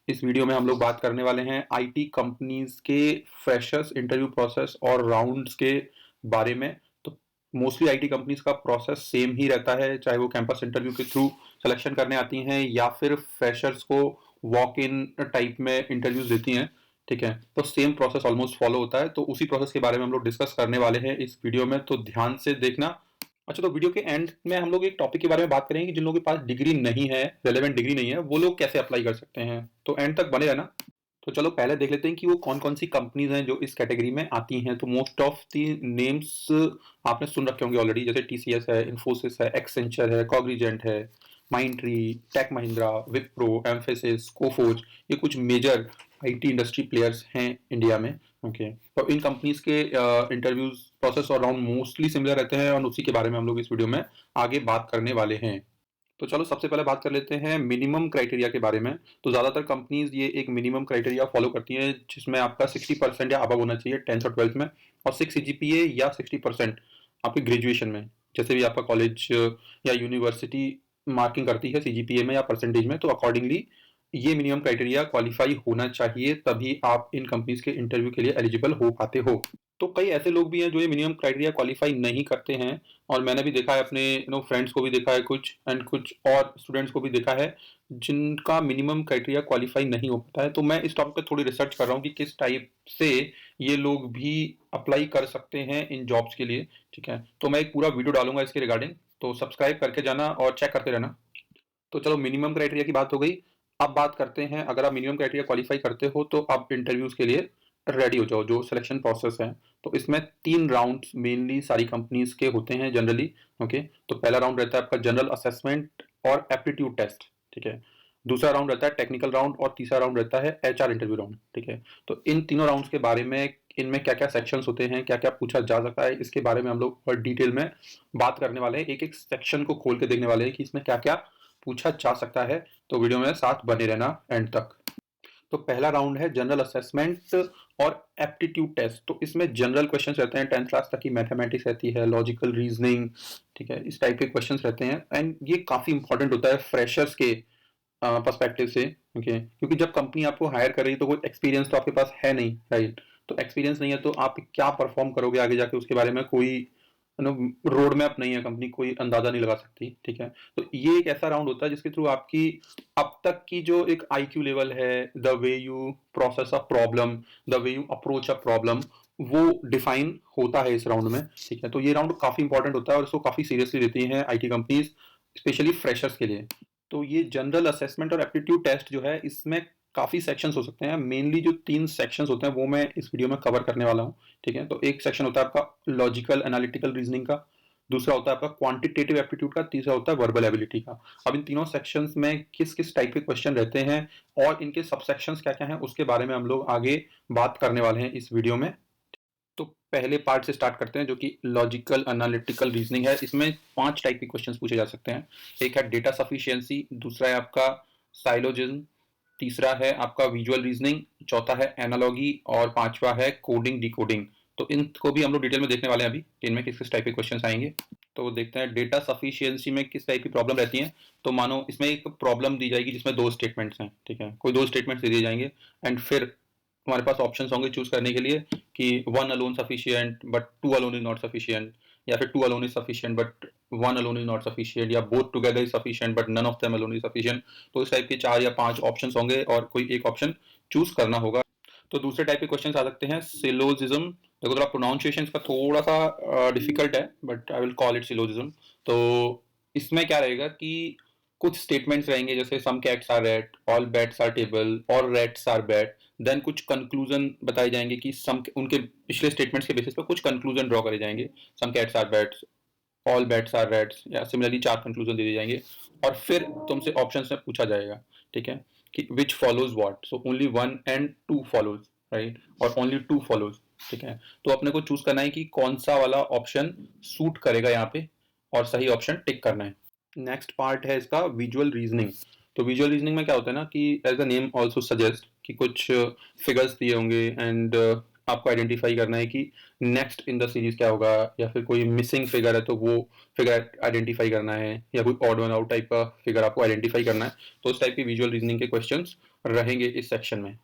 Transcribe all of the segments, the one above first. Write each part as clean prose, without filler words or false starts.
इस वीडियो में हम लोग बात करने वाले हैं आईटी कंपनीज के फ्रेशर्स इंटरव्यू प्रोसेस और राउंड्स के बारे में। तो मोस्टली आईटी कंपनीज का प्रोसेस सेम ही रहता है, चाहे वो कैंपस इंटरव्यू के थ्रू सिलेक्शन करने आती हैं या फिर फ्रेशर्स को वॉक इन टाइप में इंटरव्यूज देती हैं। ठीक है, तो सेम प्रोसेस ऑलमोस्ट फॉलो होता है। तो उसी प्रोसेस के बारे में हम लोग डिस्कस करने वाले हैं इस वीडियो में, तो ध्यान से देखना। अच्छा, तो वीडियो के एंड में हम लोग एक टॉपिक के बारे में बात करेंगे कि जिन लोगों के पास डिग्री नहीं है, रेलेवेंट डिग्री नहीं है, वो लोग कैसे अप्लाई कर सकते हैं। तो एंड तक बने रहना। तो चलो पहले देख लेते हैं कि वो कौन कौन सी कंपनीज हैं जो इस कैटेगरी में आती हैं। तो मोस्ट ऑफ दी नेम्स आपने सुन रखे होंगे ऑलरेडी, जैसे टीसीएस है, इन्फोसिस है, एक्सेंचर है, कॉग्निजेंट है, माइंडट्री, टेक महिंद्रा, विप्रो, एम्फेसिस, कोफोर्ज। ये कुछ मेजर आईटी इंडस्ट्री प्लेयर्स हैं इंडिया में। ओके, तो इन कंपनीज के इंटरव्यूज प्रोसेस और राउंड मोस्टली सिमिलर रहते हैं और उसी के बारे में हम लोग इस वीडियो में आगे बात करने वाले हैं। तो चलो सबसे पहले बात कर लेते हैं मिनिमम क्राइटेरिया के बारे में। तो ज़्यादातर कंपनीज ये एक मिनिमम क्राइटेरिया फॉलो करती हैं जिसमें आपका 60% या अबव होना चाहिए 10th और 12th में, और 6 सीजीपीए या 60% आपके ग्रेजुएशन में, जैसे भी आपका कॉलेज या यूनिवर्सिटी मार्किंग करती है सीजीपीए में या परसेंटेज में, तो अकॉर्डिंगली ये मिनिमम क्राइटेरिया क्वालिफाई होना चाहिए, तभी आप इन कंपनीज के इंटरव्यू के लिए एलिजिबल हो पाते हो। तो कई ऐसे लोग भी हैं जो ये मिनिमम क्राइटेरिया क्वालिफाई नहीं करते हैं, और मैंने भी देखा है, अपने फ्रेंड्स को भी देखा है कुछ, एंड कुछ और स्टूडेंट्स को भी देखा है जिनका मिनिमम क्राइटेरिया क्वालिफाई नहीं हो पाता है। तो मैं इस टॉपिक पे थोड़ी रिसर्च कर रहा हूँ कि किस टाइप से ये लोग भी अप्लाई कर सकते हैं इन जॉब्स के लिए। ठीक है, तो मैं एक पूरा वीडियो डालूंगा इसके रिगार्डिंग, तो सब्सक्राइब करके जाना और चेक करते रहना। तो चलो मिनिमम क्राइटेरिया की बात हो गई। अब बात करते हैं, अगर आप मिनिमम क्राइटेरिया क्वालिफाई करते हो तो आप इंटरव्यूज के लिए रेडी हो जाओ। जो सिलेक्शन प्रोसेस है, तो इसमें 3 राउंड्स मेनली सारी कंपनीज के होते हैं जनरली। ओके, तो पहला राउंड रहता है आपका जनरल असेसमेंट और एप्टीट्यूड टेस्ट। ठीक है, दूसरा राउंड रहता है टेक्निकल राउंड, और तीसरा राउंड रहता है एचआर इंटरव्यू राउंड। ठीक है, तो इन तीनों राउंड्स के बारे में, इनमें क्या क्या सेक्शंस होते हैं, क्या क्या पूछा जा सकता है, इसके बारे में हम लोग और डिटेल में बात करने वाले हैं। एक एक सेक्शन को खोल के देखने वाले हैं कि इसमें क्या क्या पूछा जा सकता है। तो वीडियो में साथ बने रहना एंड तक। तो पहला राउंड है जनरल असेसमेंट और एप्टीट्यूड टेस्ट। तो इसमें जनरल क्वेश्चंस रहते हैं, 10th क्लास तक की मैथमेटिक्स रहती है, लॉजिकल रीजनिंग। ठीक है, इस टाइप के क्वेश्चंस रहते हैं, एंड ये काफी इंपॉर्टेंट होता है फ्रेशर्स के पर्सपेक्टिव से। ओके, क्योंकि जब कंपनी आपको हायर कर रही है तो कोई एक्सपीरियंस तो आपके पास है नहीं, राइट। तो एक्सपीरियंस नहीं है तो आप क्या परफॉर्म करोगे आगे जाके, उसके बारे में कोई रोड मैप नहीं है, कंपनी कोई अंदाजा नहीं लगा सकती। ठीक है, तो ये एक ऐसा राउंड होता है जिसके थ्रू आपकी अब तक की जो एक आईक्यू लेवल है, the way you process a problem, the way you approach a problem, वो डिफाइन होता है इस राउंड में। ठीक है, तो ये राउंड काफी इंपॉर्टेंट होता है और इसको काफी सीरियसली लेती हैं आईटी कंपनीज, स्पेशली फ्रेशर्स के लिए। तो ये जनरल असेसमेंट और एप्टीट्यूड टेस्ट जो है, इसमें काफी सेक्शंस हो सकते हैं। मेनली जो 3 सेक्शंस होते हैं वो मैं इस वीडियो में कवर करने वाला हूँ। ठीक है, तो एक सेक्शन होता है आपका लॉजिकल एनालिटिकल रीजनिंग का, दूसरा होता है आपका क्वांटिटेटिव एप्टीट्यूड का, तीसरा होता है वर्बल एबिलिटी का। अब इन तीनों सेक्शंस में किस किस टाइप के क्वेश्चन रहते हैं और इनके सब सेक्शंस क्या क्या हैं, उसके बारे में हम लोग आगे बात करने वाले हैं इस वीडियो में। तो पहले पार्ट से स्टार्ट करते हैं, जो कि लॉजिकल एनालिटिकल रीजनिंग है। इसमें 5 टाइप के क्वेश्चंस पूछे जा सकते हैं। एक है डेटा सफिशिएंसी, दूसरा है आपका साइलोजिज्म, तीसरा है आपका विजुअल रीजनिंग, चौथा है एनालॉजी, और पांचवा है कोडिंग डिकोडिंग। तो इनको भी हम लोग डिटेल में देखने वाले हैं अभी कि इनमें किस किस टाइप के क्वेश्चंस आएंगे। तो देखते हैं डेटा सफिशिएंसी में किस टाइप की प्रॉब्लम रहती है। तो मानो इसमें एक प्रॉब्लम दी जाएगी जिसमें 2 स्टेटमेंट्स हैं। ठीक है, कोई 2 स्टेटमेंट्स दे दिए जाएंगे, एंड फिर हमारे पास ऑप्शंस होंगे चूज करने के लिए कि 1 alone sufficient but 2 alone is not sufficient, या फिर 2 alone is sufficient but 1 alone is not sufficient, या both together is sufficient but none of them alone is sufficient. तो इस टाइप के 4 या 5 ऑप्शंस होंगे और कोई एक ऑप्शन चूज करना होगा। तो दूसरे टाइप के क्वेश्चंस आ सकते हैं सिलोजिज्म। देखो थोड़ा प्रोनाउंसिएशन का थोड़ा सा डिफिकल्ट है, but I will call it syllogism. तो इसमें क्या रहेगा कि कुछ स्टेटमेंट्स रहेंगे, जैसे some cats are red, all bats are table, और रेट्स आर बैड। देन कुछ कंक्लूजन बताए जाएंगे कि सम उनके पिछले स्टेटमेंट्स के बेसिस पर कुछ कंक्लूजन ड्रॉ करे जाएंगे। Some cats are bats, all bats are reds, या सिमिलरली 4 कंक्लूजन दे दिए जाएंगे, और फिर तुमसे ऑप्शंस में पूछा जाएगा। ठीक है, कि विच follows what, so only 1 and 2 follows, right, और ओनली 2 फॉलोज। ठीक है, तो अपने को चूज करना है कि कौन सा वाला ऑप्शन सूट करेगा यहाँ पे, और सही ऑप्शन टिक करना है। नेक्स्ट पार्ट है इसका विजुअल रीजनिंग। तो विजुअल रीजनिंग में क्या होता है ना कि as the name also suggest कि कुछ फिगर्स दिए होंगे, एंड आपको आइडेंटिफाई करना है कि नेक्स्ट इन द सीरीज क्या होगा, या फिर कोई मिसिंग फिगर है तो वो फिगर आइडेंटिफाई करना है, या कोई ऑड वन आउट टाइप का फिगर आपको आइडेंटिफाई करना है। तो उस टाइप की विजुअल रीजनिंग के क्वेश्चंस रहेंगे इस सेक्शन में।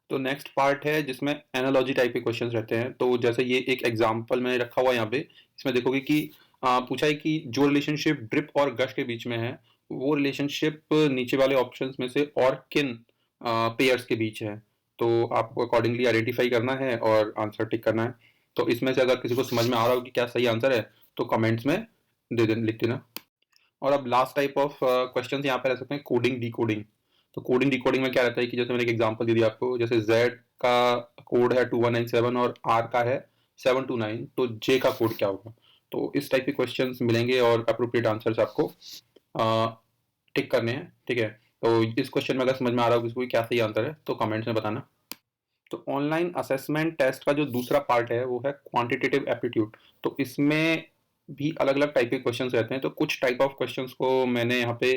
तो नेक्स्ट पार्ट है जिसमें एनालॉजी टाइप के क्वेश्चंस रहते हैं। तो जैसे ये एक एग्जांपल में रखा हुआ है यहाँ पे, इसमें देखोगे कि पूछा है कि जो रिलेशनशिप ड्रिप और गश के बीच में है, वो रिलेशनशिप नीचे वाले ऑप्शंस में से और किन पेयर्स के बीच है। तो आपको अकॉर्डिंगली आइडेंटिफाई करना है और आंसर टिक करना है। तो इसमें से अगर किसी को समझ में आ रहा हो कि क्या सही आंसर है, तो कमेंट्स में लिख देना। और अब लास्ट टाइप ऑफ क्वेश्चन यहाँ पे रह सकते हैं कोडिंग डिकोडिंग। तो कोडिंग डिकोडिंग में क्या रहता है कि जैसे मैंने एक एग्जांपल दे दिया आपको, जैसे Z का कोड है 2197 और R का है 729, तो J का कोड क्या होगा। तो इस टाइप के क्वेश्चंस मिलेंगे और अप्रोप्रिएट आंसर्स आपको टिक करने हैं, ठीक है। तो इस क्वेश्चन में अगर समझ में आ रहा हो किसी को क्या सही आंसर है, तो कमेंट्स में बताना। तो ऑनलाइन असेसमेंट टेस्ट का जो दूसरा पार्ट है वो है क्वांटिटेटिव एप्टीट्यूड। तो इसमें भी अलग अलग टाइप के क्वेश्चंस रहते हैं। तो कुछ टाइप ऑफ क्वेश्चंस को मैंने यहाँ पे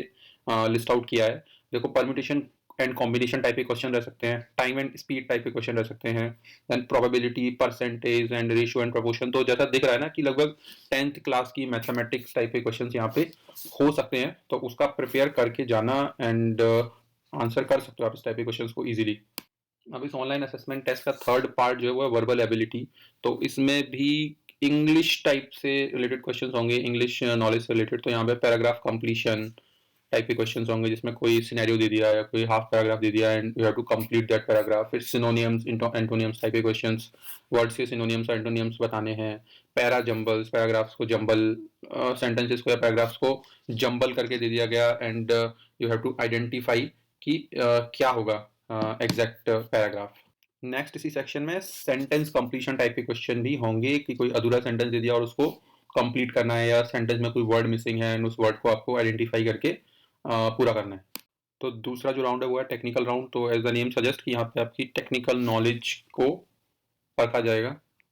लिस्ट आउट किया है। देखो, परम्यूटेशन एंड कॉम्बिनेशन टाइप के क्वेश्चन रह सकते हैं, टाइम एंड स्पीड टाइप के क्वेश्चन रह सकते हैं, then probability, percentage and ratio and proportion. तो जैसा दिख रहा है ना कि लगभग 10th क्लास की मैथमेटिक्स टाइप के क्वेश्चंस यहाँ पे हो सकते हैं। तो उसका प्रिपेयर करके जाना एंड आंसर कर सकते हो आप इस टाइप के क्वेश्चंस को इजीली। अब इस ऑनलाइन असेसमेंट टेस्ट का थर्ड पार्ट जो है वो है वर्बल एबिलिटी। तो इसमें भी इंग्लिश टाइप से रिलेटेड क्वेश्चंस होंगे, इंग्लिश नॉलेज से रिलेटेड। तो यहाँ पे पैराग्राफ कंप्लीशन टाइप के क्वेश्चंस होंगे, जिसमें कोई सिनेरियो दे दिया या कोई हाफ पैराग्राफ दे दिया and you have to complete that paragraph. फिर सिनोनियम्स, एंटोनियम्स टाइप के क्वेश्चंस, वर्ड्स के सिनोनियम्स और एंटोनियम्स बताने हैं। पैरा जंबल्स, पैराग्राफ्स को जंबल, सेंटेंसेस को या पैराग्राफ्स को जंबल करके दे दिया गया and you have to identify कि क्या होगा एग्जैक्ट पैराग्राफ। नेक्स्ट इसी सेक्शन में सेंटेंस कंप्लीशन टाइप के क्वेश्चन भी होंगे कि कोई अधूरा सेंटेंस दे दिया और उसको कंप्लीट करना है, या सेंटेंस में कोई वर्ड मिसिंग है एंड उस वर्ड को आपको आइडेंटिफाई करके पूरा करना है। तो दूसरा जो राउंड है वो है टेक्निकल राउंड। तो एज द नेम सजेस्ट कि यहाँ पे आपकी टेक्निकल नॉलेज को परखा जाएगा,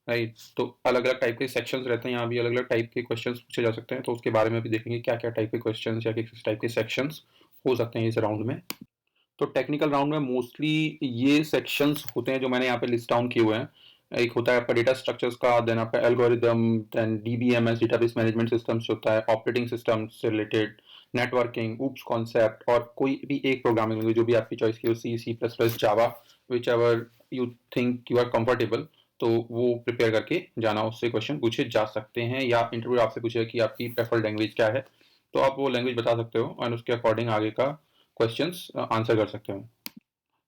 राइट। तो अलग अलग टाइप के सेक्शंस रहते हैं, यहाँ भी अलग अलग टाइप के क्वेश्चंस पूछे जा सकते हैं। तो उसके बारे में भी देखेंगे क्या क्या टाइप के क्वेश्चंस या किस टाइप के सेक्शंस हो सकते हैं इस राउंड में। तो टेक्निकल राउंड में मोस्टली ये सेक्शंस होते हैं जो मैंने यहाँ पे लिस्ट डाउन किए हुए हैं। एक होता है आपका डेटा स्ट्रक्चर्स का, देन आपका algorithm, then DBMS database management systems होता है, ऑपरेटिंग सिस्टम से रिलेटेड, नेटवर्किंग, ऊप्स कॉन्सेप्ट, और कोई भी एक प्रोग्रामिंग लैंग्वेज जो भी आपकी चॉइस की हो, C, C plus plus, Java, whichever you think you are comfortable. तो वो प्रिपेयर करके जाना, उससे क्वेश्चन पूछे जा सकते हैं, या इंटरव्यू आपसे पूछेगा कि आपकी प्रेफर्ड लैंग्वेज क्या है, तो आप वो लैंग्वेज बता सकते हो और उसके अकॉर्डिंग आगे का क्वेश्चंस आंसर कर सकते हो।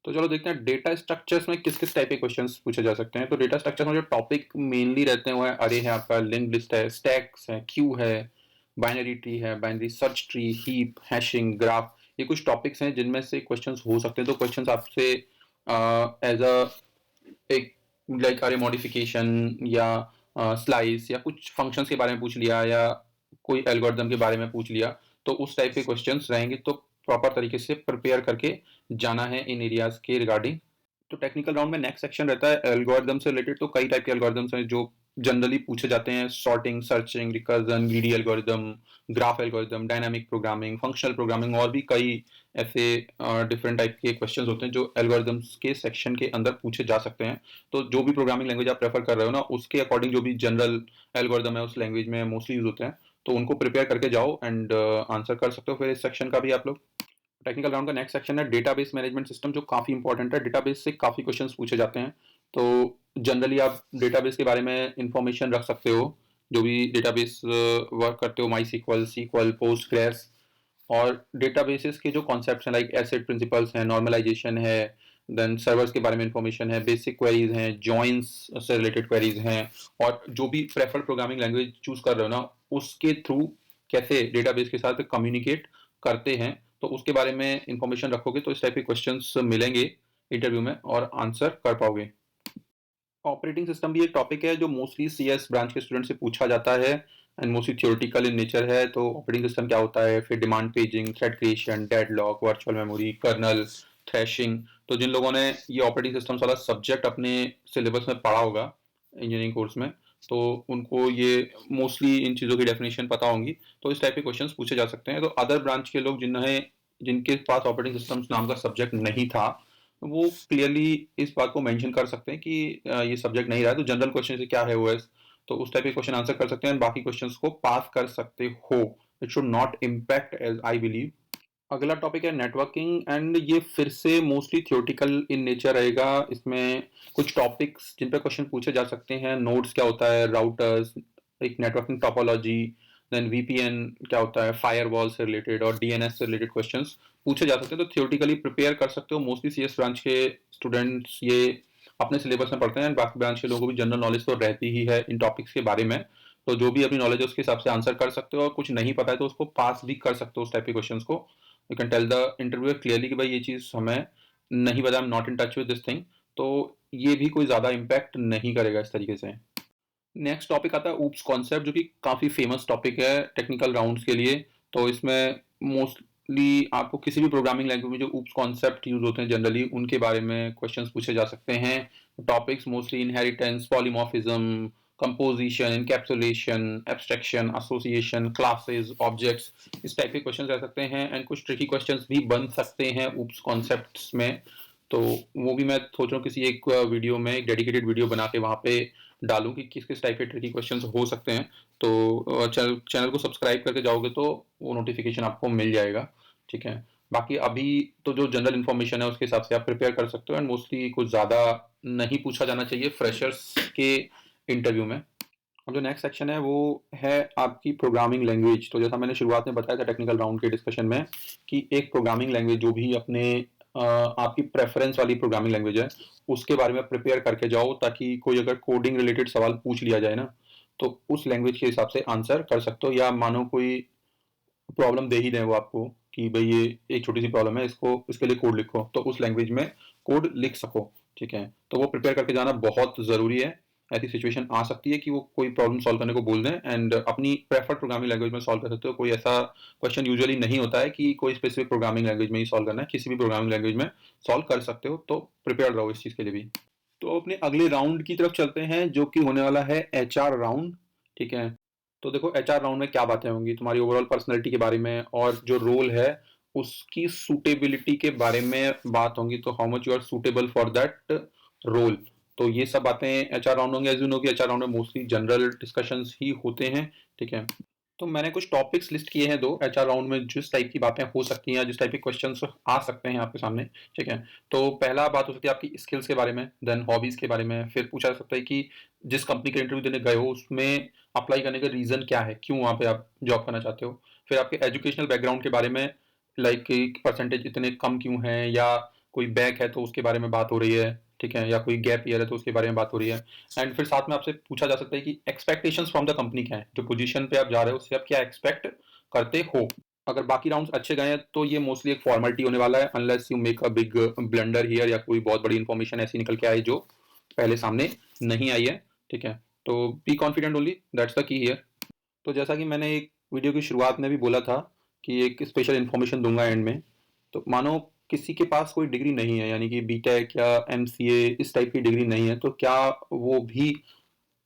तो चलो देखते हैं डेटा स्ट्रक्चर्स में किस किस टाइप के क्वेश्चंस पूछे जा सकते हैं। तो डेटा स्ट्रक्चर में जो टॉपिक मेनली रहते हैं वो है अरे है, आपका लिंक लिस्ट है, स्टैक्स है, क्यू है, बाइनरी ट्री है, binary search tree, heap, hashing, graph. ये कुछ टॉपिक्स हैं जिनमें से क्वेश्चंस हो सकते हैं। तो क्वेश्चंस आपसे एज अ एक लाइक अरे मॉडिफिकेशन या स्लाइस या कुछ फंक्शंस के बारे में पूछ लिया या कोई एल्गोरिदम के बारे में पूछ लिया, तो उस टाइप के क्वेश्चंस रहेंगे। तो प्रॉपर तरीके से प्रिपेयर करके जाना है इन एरियाज के रिगार्डिंग। तो टेक्निकल राउंड में नेक्स्ट सेक्शन रहता है एल्गोरिदम से रिलेटेड। तो कई टाइप के एल्गोरिदम्स हैं जो जनरली पूछे जाते हैं, sorting, searching, recursion, greedy algorithm, graph algorithm, dynamic programming, functional programming, और भी कई ऐसे डिफरेंट टाइप के क्वेश्चंस होते हैं जो एल्गोरिदम्स के सेक्शन के अंदर पूछे जा सकते हैं। तो जो भी प्रोग्रामिंग लैंग्वेज आप प्रेफर कर रहे हो ना, उसके अकॉर्डिंग जो भी जनरल एल्गोरिदम है उस लैंग्वेज में मोस्टली यूज होते हैं। तो उनको प्रिपेयर करके जाओ एंड आंसर कर सकते हो फिर इस सेक्शन का भी आप लोग। टेक्निकल राउंड का नेक्स्ट सेक्शन है डेटाबेस मैनेजमेंट सिस्टम, जो काफ़ी इंपॉर्टेंट है। डेटाबेस से काफ़ी क्वेश्चंस पूछे जाते हैं। तो जनरली आप डेटाबेस के बारे में इंफॉर्मेशन रख सकते हो, जो भी डेटाबेस वर्क करते हो, माई सीक्वल, सीक्वल, पोस्टग्रेस। और डेटाबेसेस के जो कॉन्सेप्ट्स हैं लाइक एसिड प्रिंसिपल्स हैं, नॉर्मलाइजेशन है, देन सर्वर्स के बारे में इंफॉर्मेशन है, बेसिक क्वेरीज हैं, जॉइंस से रिलेटेड क्वेरीज हैं, और जो भी प्रेफर्ड प्रोग्रामिंग लैंग्वेज चूज कर रहे हो ना, उसके थ्रू कैसे डेटाबेस के साथ कम्युनिकेट करते हैं, तो उसके बारे में इंफॉर्मेशन रखोगे तो इस टाइप के क्वेश्चंस मिलेंगे इंटरव्यू में और आंसर कर पाओगे। ऑपरेटिंग सिस्टम भी एक टॉपिक है जो मोस्टली सीएस ब्रांच के स्टूडेंट से पूछा जाता है and mostly theoretical in nature है। तो ऑपरेटिंग सिस्टम क्या होता है, फिर demand paging, thread creation, deadlock, virtual memory, kernel, thrashing. तो जिन लोगों ने ये ऑपरेटिंग सिस्टम्स वाला सब्जेक्ट अपने सिलेबस में पढ़ा होगा इंजीनियरिंग कोर्स में, तो उनको ये मोस्टली इन चीज़ों की डेफिनेशन पता होंगी। तो इस टाइप के क्वेश्चंस पूछे जा सकते हैं। तो अदर ब्रांच के लोग जिनके पास ऑपरेटिंग सिस्टम्स नाम का सब्जेक्ट नहीं था, वो क्लियरली इस बात को मेंशन कर सकते हैं कि ये सब्जेक्ट नहीं रहा है, तो जनरल क्वेश्चन से क्या है ओएस, तो उस टाइप के क्वेश्चन आंसर कर सकते हैं, बाकी क्वेश्चंस को पास कर सकते हो। It should not impact as I believe अगला टॉपिक है नेटवर्किंग एंड ये फिर से मोस्टली थ्योरेटिकल इन नेचर रहेगा। इसमें कुछ टॉपिक्स जिन पे क्वेश्चन पूछे जा सकते हैं, नोड्स क्या होता है, राउटर्स, एक नेटवर्किंग टोपोलॉजी, देन वीपीएन क्या होता है, फायरवॉल से रिलेटेड और डीएनएस से रिलेटेड क्वेश्चंस पूछे जा सकते हैं। तो थ्योरेटिकली प्रिपेयर कर सकते हो। मोस्टली सीएस ब्रांच के स्टूडेंट्स ये अपने सिलेबस में पढ़ते हैं, बाकी ब्रांच के लोगों को भी जनरल नॉलेज तो रहती ही है इन टॉपिक्स के बारे में। तो जो भी अपनी नॉलेज है उसके हिसाब से आंसर कर सकते हो, और कुछ नहीं पता है तो उसको पास भी कर सकते हो उस टाइप के क्वेश्चंस को। You can tell the interviewer clearly कि भाई ये चीज़ हमें नहीं पता, I am not in touch with this thing. तो ये भी कोई ज़्यादा इम्पैक्ट नहीं करेगा इस तरीके से। नेक्स्ट टॉपिक आता है ऊप्स कॉन्सेप्ट, जो कि काफ़ी फेमस टॉपिक है टेक्निकल राउंड्स के लिए। तो इसमें मोस्टली आपको किसी भी प्रोग्रामिंग लैंग्वेज में जो ऊप्स कॉन्सेप्ट यूज होते हैं जनरली उनके बारे में क्वेश्चंस पूछे जा सकते हैं। Topics mostly inheritance, polymorphism, composition, encapsulation, abstraction, association, classes, objects, इस टाइप के क्वेश्चन रह सकते हैं। एंड कुछ ट्रिकी क्वेश्चंस भी बन सकते हैं ऊप्स कॉन्सेप्ट्स में। तो वो भी मैं सोच रहा हूँ किसी एक वीडियो में, एक डेडिकेटेड वीडियो बना के वहाँ पे डालूँ कि किस किस टाइप के ट्रिकी क्वेश्चंस हो सकते हैं। तो चैनल को सब्सक्राइब करके जाओगे तो वो नोटिफिकेशन आपको मिल जाएगा। ठीक है, बाकी अभी तो जो जनरल इन्फॉर्मेशन है उसके हिसाब से आप प्रिपेयर कर सकते हो। एंड मोस्टली कुछ ज़्यादा नहीं पूछा जाना चाहिए फ्रेशर्स के इंटरव्यू में। अब जो नेक्स्ट सेक्शन है वो है आपकी प्रोग्रामिंग लैंग्वेज। तो जैसा मैंने शुरुआत में बताया था टेक्निकल राउंड के डिस्कशन में कि एक प्रोग्रामिंग लैंग्वेज जो भी अपने आपकी प्रेफरेंस वाली प्रोग्रामिंग लैंग्वेज है उसके बारे में प्रिपेयर करके जाओ, ताकि कोई अगर कोडिंग रिलेटेड सवाल पूछ लिया जाए ना तो उस लैंग्वेज के हिसाब से आंसर कर सकते हो। या मानो कोई प्रॉब्लम दे ही दें वो आपको कि भाई ये एक छोटी सी प्रॉब्लम है, इसको इसके लिए कोड लिखो, तो उस लैंग्वेज में कोड लिख सको। ठीक है, तो वो प्रिपेयर करके जाना बहुत ज़रूरी है। ऐसी सिचुएशन आ सकती है कि वो कोई प्रॉब्लम सॉल्व करने को बोल दें एंड अपनी प्रेफर्ड प्रोग्रामिंग लैंग्वेज में सॉल्व कर सकते हो। कोई ऐसा क्वेश्चन यूजुअली नहीं होता है कि कोई स्पेसिफिक प्रोग्रामिंग लैंग्वेज में ही सॉल्व करना है, किसी भी प्रोग्रामिंग लैंग्वेज में सॉल्व कर सकते हो। तो प्रिपेयर रहो इस चीज़ के लिए भी। तो अपने अगले राउंड की तरफ चलते हैं जो कि होने वाला है एचआर राउंड। ठीक है, तो देखो एचआर राउंड में क्या बातें होंगी, तुम्हारी ओवरऑल पर्सनैलिटी के बारे में और जो रोल है उसकी सूटेबिलिटी के बारे में बात होंगी। तो how much you are suitable for that role. तो ये सब बातें एचआर राउंड होंगे। एज यू नो कि एचआर राउंड में मोस्टली जनरल डिस्कशंस ही होते हैं। ठीक है, तो मैंने कुछ टॉपिक्स लिस्ट किए हैं दो एचआर राउंड में जिस टाइप की बातें हो सकती हैं, जिस टाइप के क्वेश्चंस आ सकते हैं आपके सामने। ठीक है, तो पहला बात हो सकती है आपकी स्किल्स के बारे में, देन हॉबीज के बारे में। फिर पूछा जा सकता है कि जिस कंपनी के इंटरव्यू देने गए हो उसमें अप्लाई करने का रीजन क्या है, क्यों वहाँ पे आप जॉब करना चाहते हो। फिर आपके एजुकेशनल बैकग्राउंड के बारे में, लाइक परसेंटेज इतने कम क्यों हैं, या कोई बैक है तो उसके बारे में बात हो रही है। ठीक है, या कोई गैप ईयर है तो उसके बारे में बात हो रही है। एंड फिर साथ में आपसे पूछा जा सकता है कि एक्सपेक्टेशंस फ्रॉम द कंपनी क्या है, जो पोजीशन पे आप जा रहे हो उससे आप क्या एक्सपेक्ट करते हो। अगर बाकी राउंड्स अच्छे गए हैं तो ये मोस्टली एक फॉर्मेलिटी होने वाला है, unless you make a big blunder here, या कोई बहुत बड़ी इंफॉर्मेशन ऐसी निकल के आए जो पहले सामने नहीं आई है। ठीक है, तो be confident only, that's the key here. तो जैसा कि मैंने एक वीडियो की शुरुआत में भी बोला था कि एक स्पेशल इन्फॉर्मेशन दूंगा एंड में। तो मानो किसी के पास कोई डिग्री नहीं है, यानी कि बीटेक या एमसीए इस टाइप की डिग्री नहीं है, तो क्या वो भी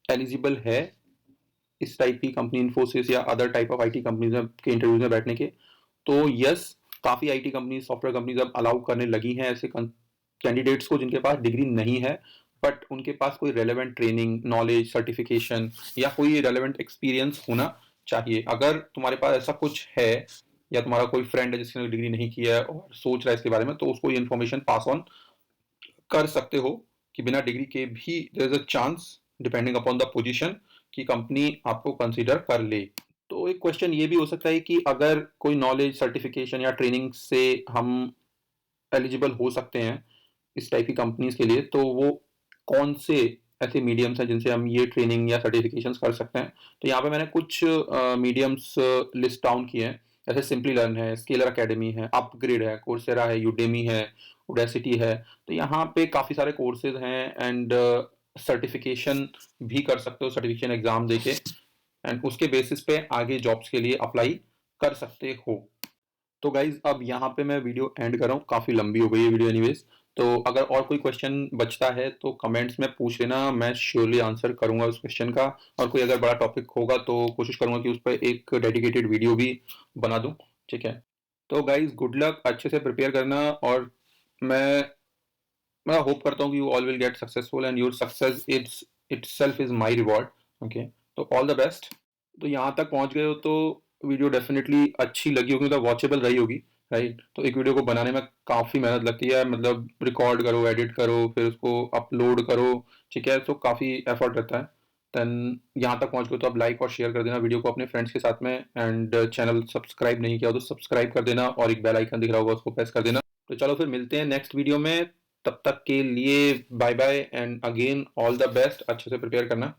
एलिजिबल है इस टाइप की कंपनी, इन्फोसिस या other type of IT companies के इंटरव्यूज में बैठने के। तो यस, काफ़ी आईटी कंपनीज, सॉफ्टवेयर कंपनीज अब अलाउ करने लगी हैं ऐसे कैंडिडेट्स को जिनके पास डिग्री नहीं है, बट उनके पास कोई रेलेवेंट ट्रेनिंग, नॉलेज, सर्टिफिकेशन या कोई रेलेवेंट एक्सपीरियंस होना चाहिए। अगर तुम्हारे पास ऐसा कुछ है, या तुम्हारा कोई फ्रेंड है जिसने डिग्री नहीं किया है और सोच रहा है इसके बारे में, तो उसको ये इन्फॉर्मेशन पास ऑन कर सकते हो कि बिना डिग्री के भी there is a chance, depending upon the position, कि कंपनी आपको कंसीडर कर ले। तो एक क्वेश्चन ये भी हो सकता है कि अगर कोई नॉलेज, सर्टिफिकेशन या ट्रेनिंग से हम एलिजिबल हो सकते हैं इस टाइप की कंपनीज के लिए, तो वो कौन से ऐसे मीडियम्स हैं जिनसे हम ये ट्रेनिंग या सर्टिफिकेशंस कर सकते हैं। तो यहाँ पे मैंने कुछ मीडियम्स लिस्ट डाउन किए हैं। जैसे सिंपली लर्न है, स्केलर अकेडमी है, अपग्रेड है, कोर्सेरा है, यूडेमी है, उडेसिटी है। तो यहाँ पे काफ़ी सारे कोर्सेज हैं एंड सर्टिफिकेशन भी कर सकते हो, सर्टिफिकेशन एग्जाम देके, एंड उसके बेसिस पे आगे जॉब्स के लिए अप्लाई कर सकते हो। तो गाइज अब यहाँ पे मैं वीडियो एंड कर रहा हूँ, काफ़ी लंबी हो गई है वीडियो एनीवेज। तो अगर और कोई क्वेश्चन बचता है तो कमेंट्स में पूछ लेना, मैं श्योरली आंसर करूंगा उस क्वेश्चन का। और कोई अगर बड़ा टॉपिक होगा तो कोशिश करूंगा कि उस पर एक डेडिकेटेड वीडियो भी बना दूं। ठीक है, तो गाइज गुड लक, अच्छे से प्रिपेयर करना, और मैं मैं होप करता हूँ कि you all will get successful and your success itself is my reward. Okay, तो ऑल द बेस्ट। तो यहाँ तक पहुँच गए हो तो वीडियो डेफिनेटली अच्छी लगी होगी, मतलब वॉचेबल रही होगी, राइट? तो एक वीडियो को बनाने में काफ़ी मेहनत लगती है, मतलब रिकॉर्ड करो, एडिट करो, फिर उसको अपलोड करो, ठीक है? तो काफ़ी एफर्ट रहता है। देन यहाँ तक पहुँच गए तो आप लाइक और शेयर कर देना वीडियो को अपने फ्रेंड्स के साथ में, एंड चैनल सब्सक्राइब नहीं किया हो तो सब्सक्राइब कर देना, और एक बेल आइकन दिख रहा होगा उसको प्रेस कर देना। तो चलो फिर मिलते हैं नेक्स्ट वीडियो में, तब तक के लिए bye bye, and again all the best, अच्छे से प्रिपेयर करना।